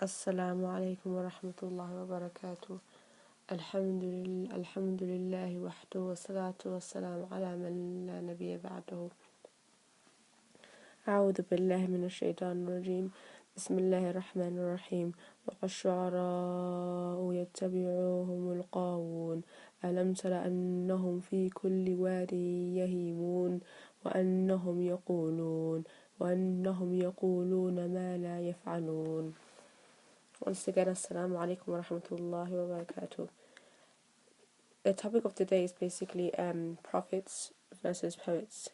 السلام عليكم ورحمة الله وبركاته. الحمد لله وحده، والصلاة والسلام على من لا نبي بعده. أعوذ بالله من الشيطان الرجيم. بسم الله الرحمن الرحيم. والشعراء يتبعهم الغاوون ألم تر أنهم في كل واد يهيمون وأنهم يقولون ما لا يفعلون. Once again, Assalamu alaikum wa rahmatullahi wa barakatuh. The topic of today is basically prophets versus poets.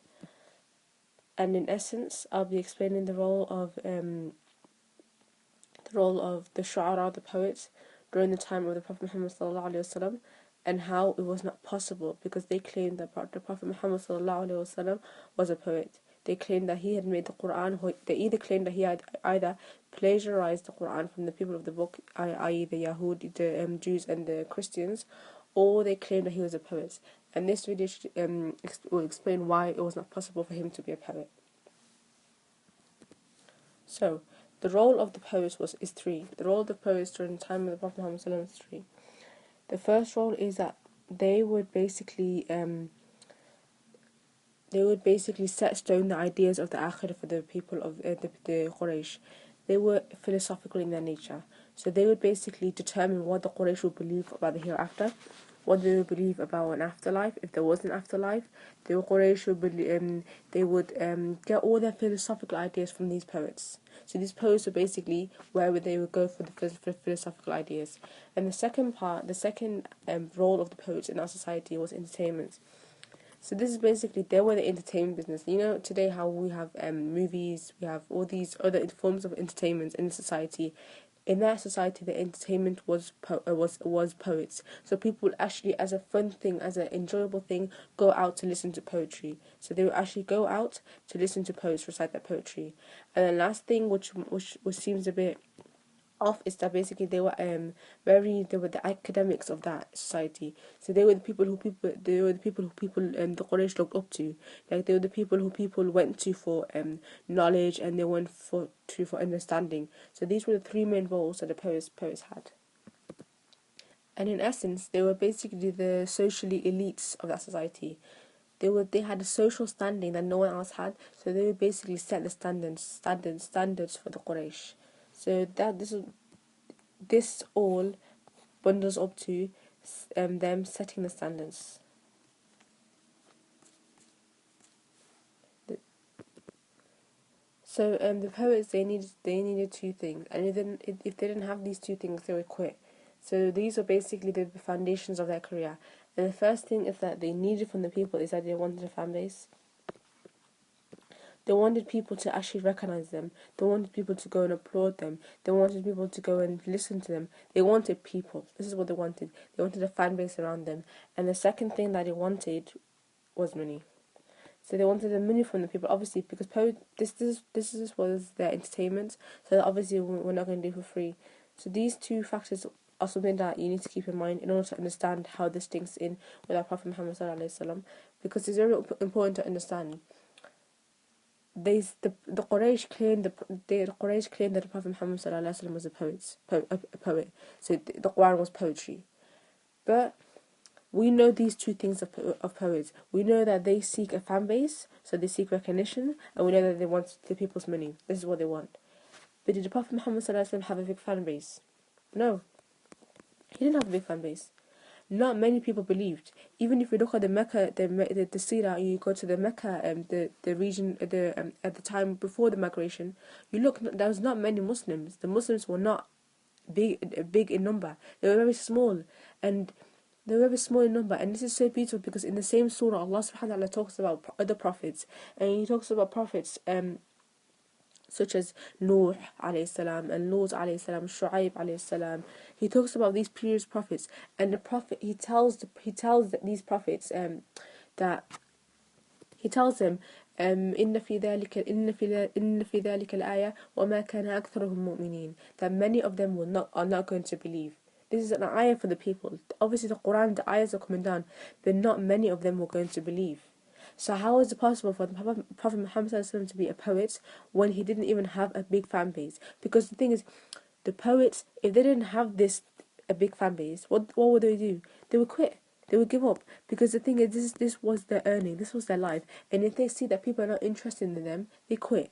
And in essence, I'll be explaining the role of the shu'ara, the poets, during the time of the Prophet Muhammad sallallahu alaihi wasallam, and how it was not possible because they claimed that the Prophet Muhammad sallallahu alaihi wasallam was a poet. They claimed that he had made the Quran. They either claimed that he had either plagiarized the Quran from the people of the book, i.e. the Yahudi, the Jews and the Christians, or they claimed that he was a poet. And this video will explain why it was not possible for him to be a poet. So, the role of the poets is three. The role of the poets during the time of the Prophet Muhammad sallallahu alaihi wasallam is three. The first role is that they would basically set stone the ideas of the akhirah for the people of the Quraysh. They were philosophical in their nature. So they would basically determine what the Quraysh would believe about the hereafter, what they would believe about an afterlife, if there was an afterlife. The Quraysh would get all their philosophical ideas from these poets. So these poets were basically where they would go for the philosophical ideas. And the second role of the poets in our society was entertainment. So this is basically, they were the entertainment business. You know, today how we have movies, we have all these other forms of entertainment in society. In that society, the entertainment was poets. So people actually, as a fun thing, as an enjoyable thing, go out to listen to poetry. So they would actually go out to listen to poets recite their poetry. And the last thing, which seems a bit off, is that basically they were the academics of that society. So they were the people who the Quraysh looked up to. Like, they were the people who people went to for knowledge, and they went for understanding. So these were the three main roles that the poets had. And in essence, they were basically the socially elites of that society. They had a social standing that no one else had, so they would basically set the standards for the Quraysh. So that this all bundles up to them setting the standards. So the poets, they needed two things, and if they didn't have these two things, they would quit. So these are basically the foundations of their career. And the first thing is that they needed from the people is that they wanted a fan base. They wanted people to actually recognize them. They wanted people to go and applaud them. They wanted people to go and listen to them. They wanted people. This is what they wanted. They wanted a fan base around them. And the second thing that they wanted was money. So they wanted the money from the people, obviously, because this was their entertainment. So obviously we're not going to do it for free. So these two factors are something that you need to keep in mind in order to understand how this links in with our Prophet Muhammad sallallahu alaihi wasallam, because it's very important to understand. The Quraysh claimed that the Prophet Muhammad sallallahu alaihi wasallam was a poet. So the Quran was poetry, but we know these two things of poets. We know that they seek a fan base, so they seek recognition, and we know that they want the people's money. This is what they want. But did the Prophet Muhammad sallallahu alaihi wasallam have a big fan base? No, he didn't have a big fan base. Not many people believed. Even if you look at the Mecca, the Sirah, you go to the Mecca, the region, at the time before the migration, you look, there was not many Muslims. The Muslims were not big in number. They were very small, and and this is so beautiful because in the same surah, Allah subhanahu wa ta'ala talks about other prophets, and He talks about prophets such as Nuh alayhi salam and Lut alayhi salam, Shu'aib alayhi salam. He talks about these previous prophets, and the prophet he tells these prophets that he tells them إن في ذلك الآية وما كان أكثرهم مؤمنين, that many of them are not going to believe. This is an ayah for the people. Obviously the Quran, the ayahs are coming down, but not many of them were going to believe. So how is it possible for the Prophet Muhammad to be a poet when he didn't even have a big fan base? Because the thing is, the poets, if they didn't have this a big fan base, what would they do? They would quit. They would give up, because the thing is, this was their earning, this was their life, and if they see that people are not interested in them, they quit.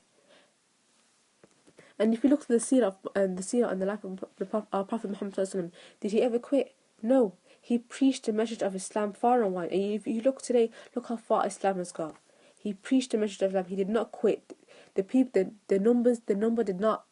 And if you look at the seerah and the life of our Prophet Muhammad ﷺ, did he ever quit? No. He preached the message of Islam far and wide. And if you look today, look how far Islam has got. He preached the message of Islam. He did not quit. The number did not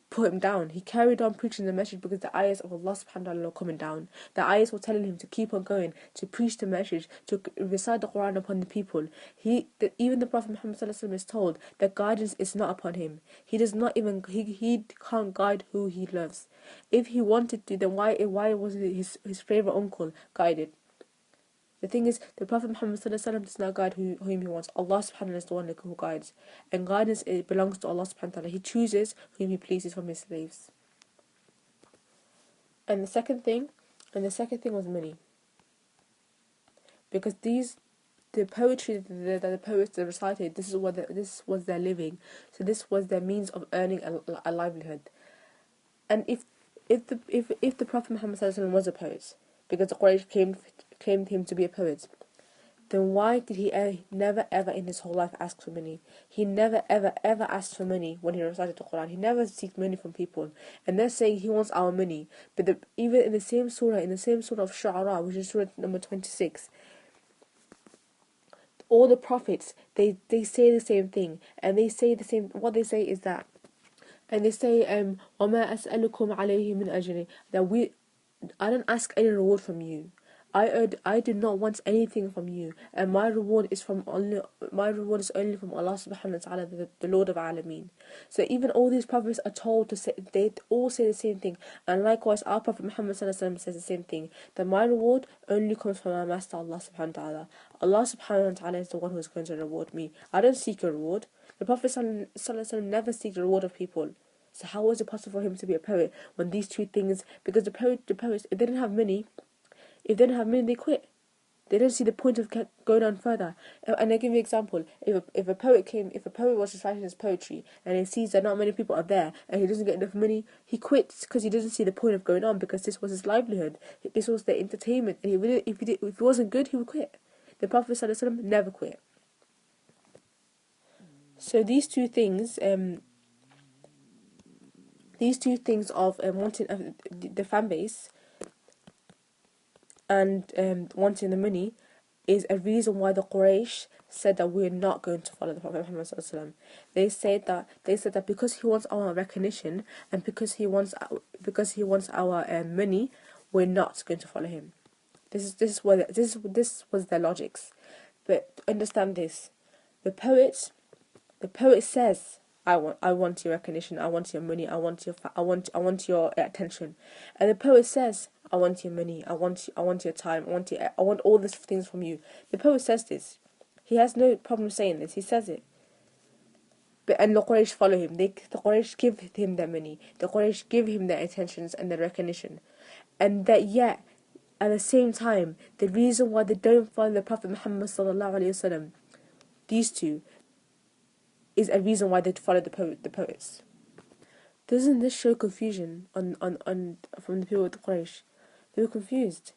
put him down. He carried on preaching the message because the ayahs of Allah subhanahu wa ta'ala were coming down. The ayahs were telling him to keep on going, to preach the message, to recite the Quran upon the people. Even the Prophet Muhammad sallallahu alaihi wasallam is told that guidance is not upon him. He does not even, he can't guide who he loves. If he wanted to, then why wasn't his favorite uncle guided? The thing is, the Prophet Muhammad ﷺ does not guide whom he wants. Allah subhanahu wa ta'ala is the one who guides. And guidance, it belongs to Allah subhanahu wa ta'ala. He chooses whom he pleases from his slaves. And the second thing was money. Because the poetry that the poets recited, this was their living. So this was their means of earning a livelihood. And if the Prophet Muhammad ﷺ was a poet, because the Quraysh claimed him to be a poet, then why did he never ever in his whole life ask for money? He never ever asked for money when he recited the Quran. He never seeked money from people. And they're saying he wants our money. But even in the same surah of Shu'ara, which is surah number 26, all the prophets, they say the same thing. And they say the same, what they say is that, and they say, وَمَا أَسْأَلُكُمْ عَلَيْهِ مِنْ أَجْرٍ, that I don't ask any reward from you. I do not want anything from you, and my reward is only from Allah subhanahu wa ta'ala, the Lord of Alameen. So even all these prophets are told to say, they all say the same thing, and likewise our Prophet Muhammad sallallahu alaihi wasallam says the same thing, that my reward only comes from my Master Allah subhanahu wa ta'ala. Allah subhanahu wa ta'ala is the one who is going to reward me. I don't seek a reward. The Prophet sallallahu alaihi wasallam never seeks the reward of people. So how was it possible for him to be a poet when these two things? Because the poets, if they didn't have money, they quit. They don't see the point of going on further. And I give you an example. If a poet was reciting his poetry and he sees that not many people are there and he doesn't get enough money, he quits because he doesn't see the point of going on, because this was his livelihood. This was their entertainment, and if it wasn't good, he would quit. The Prophet sallallahu alaihi wasallam never quit. So these two things of wanting the fan base and wanting the money is a reason why the Quraysh said that we're not going to follow the Prophet Muhammad sallallahu alaihi wasallam. They said that because he wants our recognition and because he wants our money, we're not going to follow him. This was their logics. But understand this: the poet says, I want your recognition, I want your money, I want your attention. And the poet says, I want your money, I want your time, I want all these things from you. The poet says this. He has no problem saying this. He says it. And the Quraysh follow him. The Quraysh give him their money. The Quraysh give him their attentions and their recognition. And that yet, at the same time, the reason why they don't follow the Prophet Muhammad sallallahu alaihi wasallam, these two, is a reason why they follow the poets. Doesn't this show confusion on from the people of the Quraysh? They were confused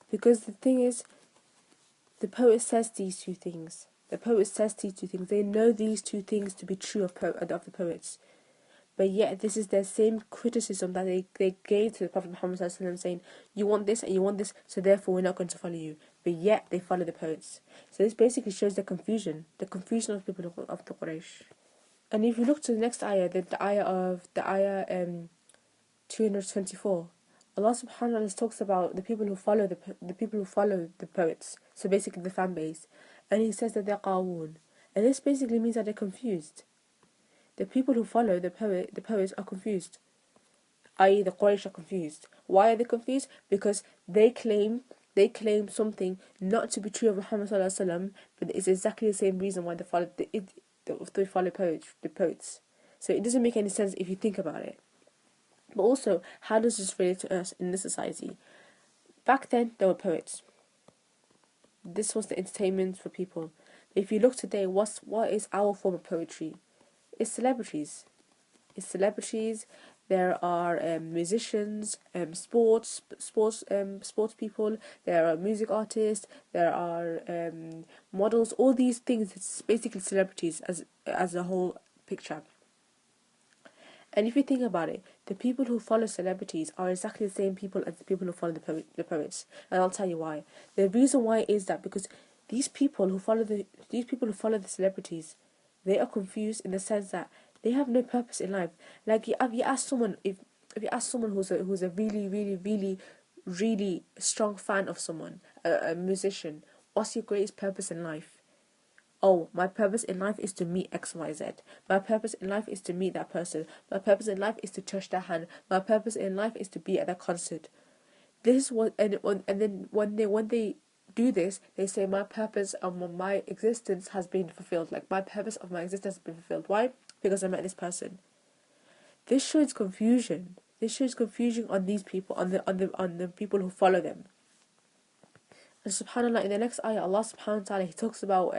because the thing is, the poet says these two things. They know these two things to be true of the poets, but yet this is their same criticism that they gave to the Prophet Muhammad sallallahu alaihi wasallam, saying, "You want this and you want this, so therefore we're not going to follow you." But yet they follow the poets. So this basically shows the confusion of the people of the Quraysh. And if you look to the next ayah, the ayah 224, Allah subhanahu wa ta'ala talks about the people who follow the poets. So basically the fan base, and he says that they're qawun, and this basically means that they're confused. The people who follow the poets are confused, i.e. the Quraysh are confused. Why are they confused? Because they claim something not to be true of Muhammad sallallahu alaihi wasallam, but it's exactly the same reason why they follow the poets. So it doesn't make any sense if you think about it. But also, how does this relate to us in this society? Back then, there were poets. This was the entertainment for people. If you look today, what is our form of poetry? It's celebrities. there are musicians, sports people, there are music artists, there are models. All these things, it's basically celebrities as a whole picture. And if you think about it, the people who follow celebrities are exactly the same people as the people who follow the poets. And I'll tell you why. The reason why is that because these people who follow the celebrities, they are confused in the sense that they have no purpose in life. Like if you ask someone if you ask someone who's a really really really really strong fan of someone, a musician, what's your greatest purpose in life? Oh, my purpose in life is to meet XYZ. My purpose in life is to meet that person. My purpose in life is to touch their hand. My purpose in life is to be at that concert. This is what, and then when they do this, they say my purpose of my existence has been fulfilled. Like my purpose of my existence has been fulfilled. Why? Because I met this person. This shows confusion. This shows confusion on these people, on the people who follow them. And subhanallah, in the next ayah, Allah subhanahu wa ta'ala, He talks about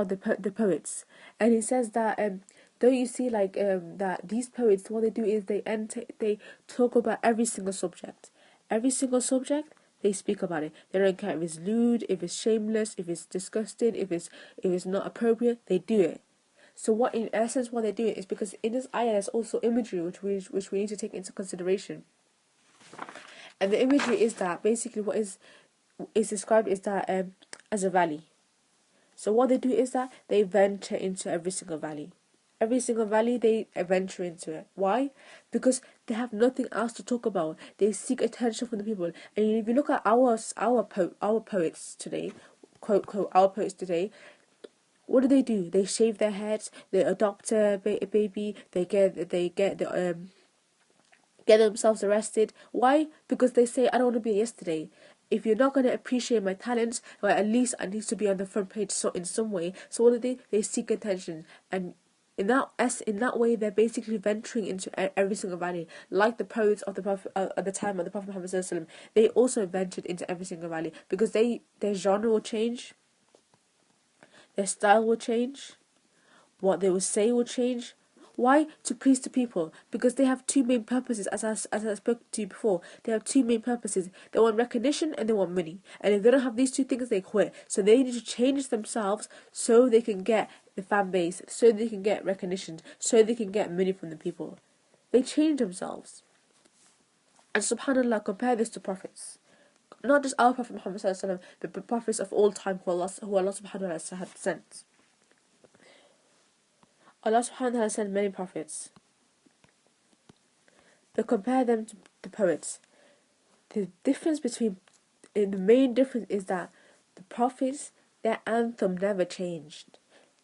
the poets, and He says that don't you see that these poets, what they do is they talk about every single subject, they speak about it. They don't care if it's lewd, if it's shameless, if it's disgusting, if it's not appropriate, they do it. So what in essence what they do is because in this ayah there's also imagery which we need to take into consideration. And the imagery is that basically what is described is that as a valley. So what they do is that they venture into every single valley. Every single valley they venture into it. Why? Because they have nothing else to talk about. They seek attention from the people. And if you look at our poets today, quote quote our poets today, what do? They shave their heads. They adopt a baby. They get themselves arrested. Why? Because they say, I don't want to be yesterday. If you're not going to appreciate my talents, well, at least I need to be on the front page in some way. So what do? They seek attention. And in that way, they're basically venturing into every single valley. Like the poets of the Prophet, at the time of the Prophet Muhammad Sallallahu Alaihi Wasallam, they also ventured into every single valley. Because their genre will change. Their style will change. What they will say will change. Why? To please the people. Because they have two main purposes, as I spoke to you before. They have two main purposes. They want recognition and they want money. And if they don't have these two things, they quit. So they need to change themselves so they can get the fan base, so they can get recognition, so they can get money from the people. They change themselves. And subhanAllah, compare this to prophets. Not just our Prophet Muhammad Sallallahu Alaihi Wasallam, but the prophets of all time who Allah subhanahu wa ta'ala had sent. Allah subhanahu wa ta'ala sent many prophets. But compare them to the poets. The main difference is that the prophets, their anthem never changed.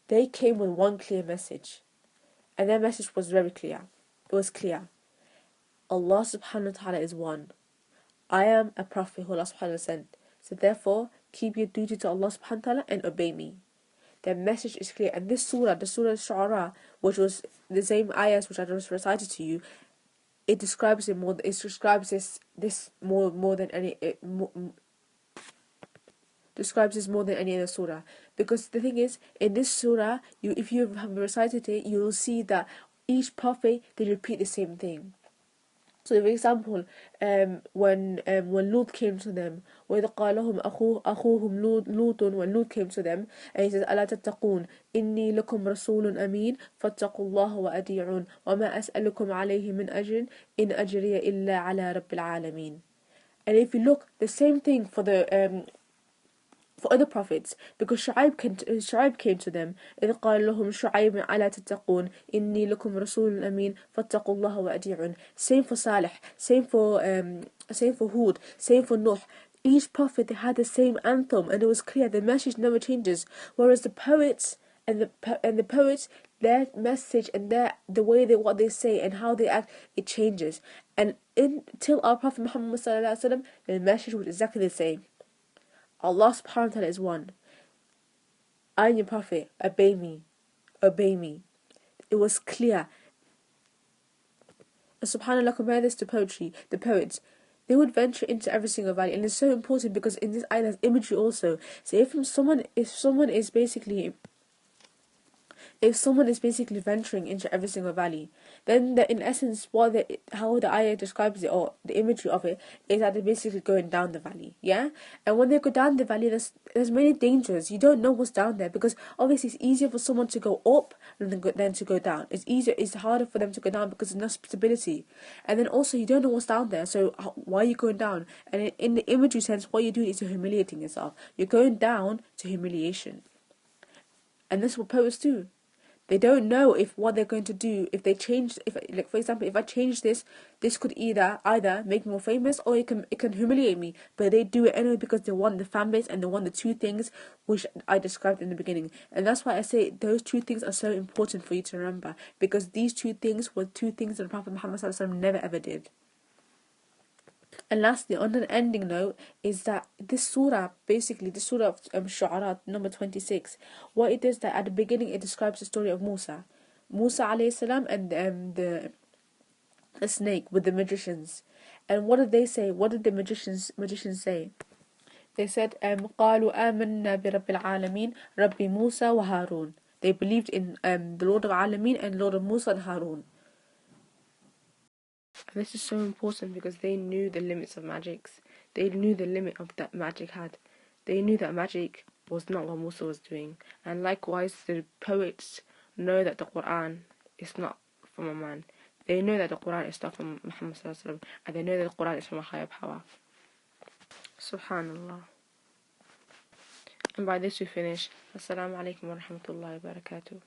They came with one clear message. And their message was very clear. It was clear. Allah subhanahu wa ta'ala is one. I am a prophet who Allah subhanahu wa ta'ala sent. So therefore, keep your duty to Allah subhanahu wa ta'ala and obey me. Their message is clear. And this surah, the Surah Al-Shu'ara, which was the same ayahs which I just recited to you, it describes it more. It describes this more than any. Describes this more than any other surah. Because the thing is, in this surah, if you have recited it, you will see that each prophet they repeat the same thing. So, for example, when Lut came to them, وَإِذْ قَالَ لَهُمْ أَخُوهُمْ لُوطٌ, when Lut came to them, and he says, أَلَا تَتَّقُونَ إِنِّي لَكُمْ رَسُولٌ أَمِينٌ فَاتَّقُوا اللَّهَ وَأَطِيعُونِ وَمَا أَسْأَلُكُمْ عَلَيْهِ مِنْ أَجْرٍ إِنْ أَجْرِيَ إِلَّا عَلَى رَبِّ الْعَالَمِينَ. And if you look, the same thing for other prophets, because Shu'aib came to them, إِذْ قَالَ لَهُمْ شُعَيْبٌ أَلَا تَتَّقُونَ إِنِّي لَكُمْ رَسُولٌ أَمِينٌ فَاتَّقُوا اللَّهَ وَأَطِيعُونِ. Same for Salih, same for Hud, same for Nuh. Each prophet, they had the same anthem, and it was clear the message never changes. Whereas the poets their message and the way what they say and how they act, it changes. And until our Prophet Muhammad Sallallahu Alaihi Wasallam, the message was exactly the same. Allah subhanahu wa ta'ala is one. I am your prophet, obey me. It was clear. And subhanAllah, compare this to poetry. The poets, they would venture into every single valley, and it's so important because in this ayah there's imagery also. So if someone is basically if someone is basically venturing into every single valley, then in essence, how the ayah describes it, or the imagery of it, is that they're basically going down the valley, yeah? And when they go down the valley, there's many dangers. You don't know what's down there, because obviously it's easier for someone to go up than to go down. It's harder for them to go down because there's no stability. And then also, you don't know what's down there, so why are you going down? And in the imagery sense, what you're doing is you're humiliating yourself. You're going down to humiliation. And this is what poets do. They don't know if what they're going to do, if they change, if, like, for example, if I change this could either make me more famous, or it can humiliate me. But they do it anyway because they want the fan base and they want the two things which I described in the beginning. And that's why I say those two things are so important for you to remember, because these two things were two things that the Prophet Muhammad ﷺ never ever did. And lastly, on an ending note, is that this surah, basically the surah of Shu'ara, number 26, what it is that at the beginning it describes the story of Musa alayhi salam, and the snake with the magicians. And what did they say? What did the magicians say? They said, قالوا آمنا برب العالمين رب موسى وهارون. They believed in the Lord of Alameen and Lord of Musa and Harun. And this is so important because they knew the limits of magics. They knew the limit of that magic had. They knew that magic was not what Musa was doing. And likewise, the poets know that the Quran is not from a man. They know that the Quran is not from Muhammad sallallahu alaihi wasallam, and they know that the Quran is from a higher power. Subhanallah. And by this we finish. Assalamu alaikum wa rahmatullahi wa barakatuh.